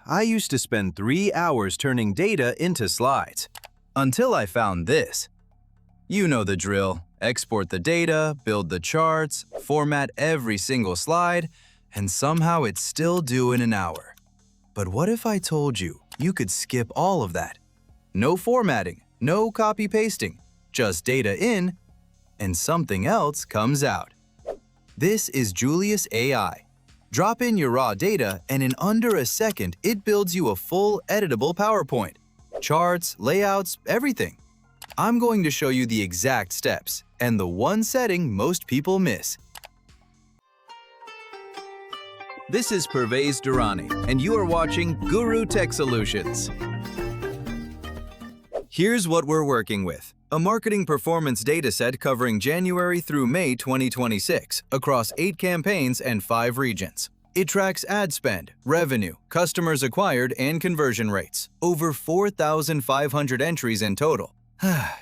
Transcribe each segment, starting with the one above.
I used to spend 3 hours turning data into slides, until I found this. You know the drill. Export the data, build the charts, format every single slide, and somehow it's still due in an hour. But what if I told you you could skip all of that? No formatting, no copy-pasting, just data in, and something else comes out. This is Julius AI. Drop in your raw data, and in under a second, it builds you a full editable PowerPoint. Charts, layouts, everything. I'm going to show you the exact steps and the one setting most people miss. This is Pervez Durrani, and you are watching Guru Tech Solutions. Here's what we're working with. A marketing performance dataset covering January through May 2026 across 8 campaigns and 5 regions. It tracks ad spend, revenue, customers acquired, and conversion rates. Over 4,500 entries in total.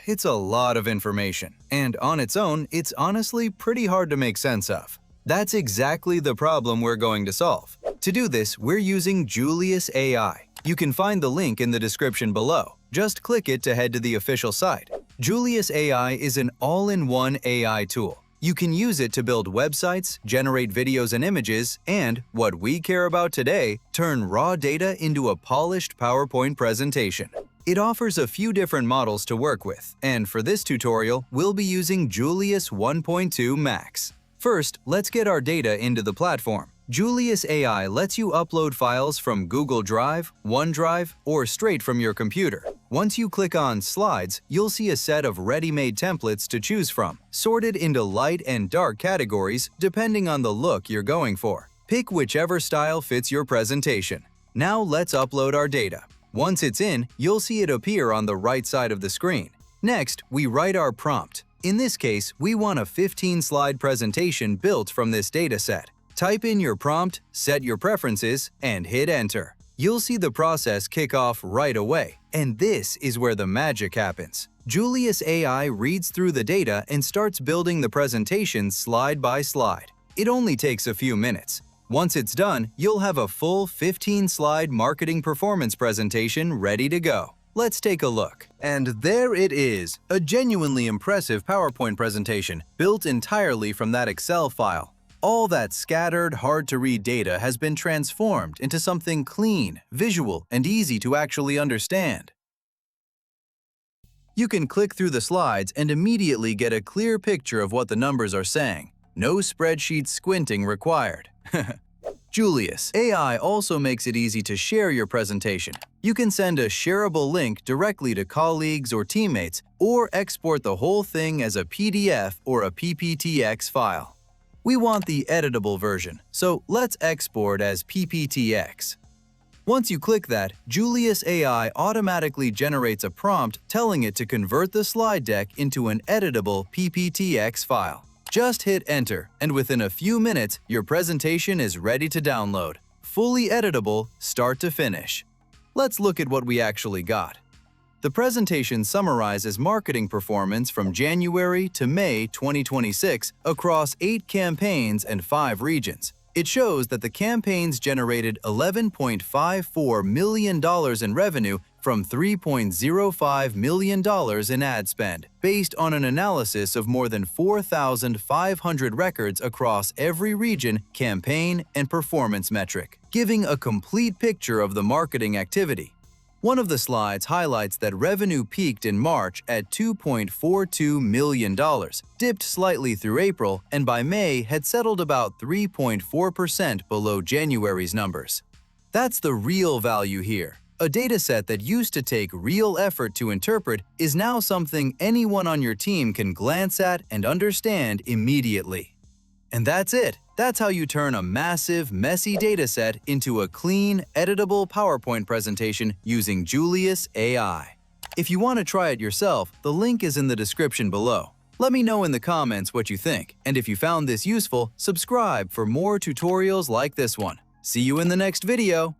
It's a lot of information, and on its own, it's honestly pretty hard to make sense of. That's exactly the problem we're going to solve. To do this, we're using Julius AI. You can find the link in the description below. Just click it to head to the official site. Julius AI is an all-in-one AI tool. You can use it to build websites, generate videos and images, and, what we care about today, turn raw data into a polished PowerPoint presentation. It offers a few different models to work with, and for this tutorial, we'll be using Julius 1.2 Max. First, let's get our data into the platform. Julius AI lets you upload files from Google Drive, OneDrive, or straight from your computer. Once you click on Slides, you'll see a set of ready-made templates to choose from, sorted into light and dark categories depending on the look you're going for. Pick whichever style fits your presentation. Now let's upload our data. Once it's in, you'll see it appear on the right side of the screen. Next, we write our prompt. In this case, we want a 15-slide presentation built from this dataset. Type in your prompt, set your preferences, and hit Enter. You'll see the process kick off right away, and this is where the magic happens. Julius AI reads through the data and starts building the presentation slide by slide. It only takes a few minutes. Once it's done, you'll have a full 15-slide marketing performance presentation ready to go. Let's take a look. And there it is, a genuinely impressive PowerPoint presentation built entirely from that Excel file. All that scattered, hard-to-read data has been transformed into something clean, visual, and easy to actually understand. You can click through the slides and immediately get a clear picture of what the numbers are saying. No spreadsheet squinting required. Julius AI also makes it easy to share your presentation. You can send a shareable link directly to colleagues or teammates, or export the whole thing as a PDF or a PPTX file. We want the editable version, so let's export as PPTX. Once you click that, Julius AI automatically generates a prompt telling it to convert the slide deck into an editable PPTX file. Just hit Enter, and within a few minutes, your presentation is ready to download. Fully editable, start to finish. Let's look at what we actually got. The presentation summarizes marketing performance from January to May 2026 across 8 campaigns and 5 regions. It shows that the campaigns generated $11.54 million in revenue from $3.05 million in ad spend, based on an analysis of more than 4,500 records across every region, campaign, and performance metric, giving a complete picture of the marketing activity. One of the slides highlights that revenue peaked in March at $2.42 million, dipped slightly through April, and by May had settled about 3.4% below January's numbers. That's the real value here. A dataset that used to take real effort to interpret is now something anyone on your team can glance at and understand immediately. And that's it. That's how you turn a massive, messy dataset into a clean, editable PowerPoint presentation using Julius AI. If you want to try it yourself, the link is in the description below. Let me know in the comments what you think, and if you found this useful, subscribe for more tutorials like this one. See you in the next video!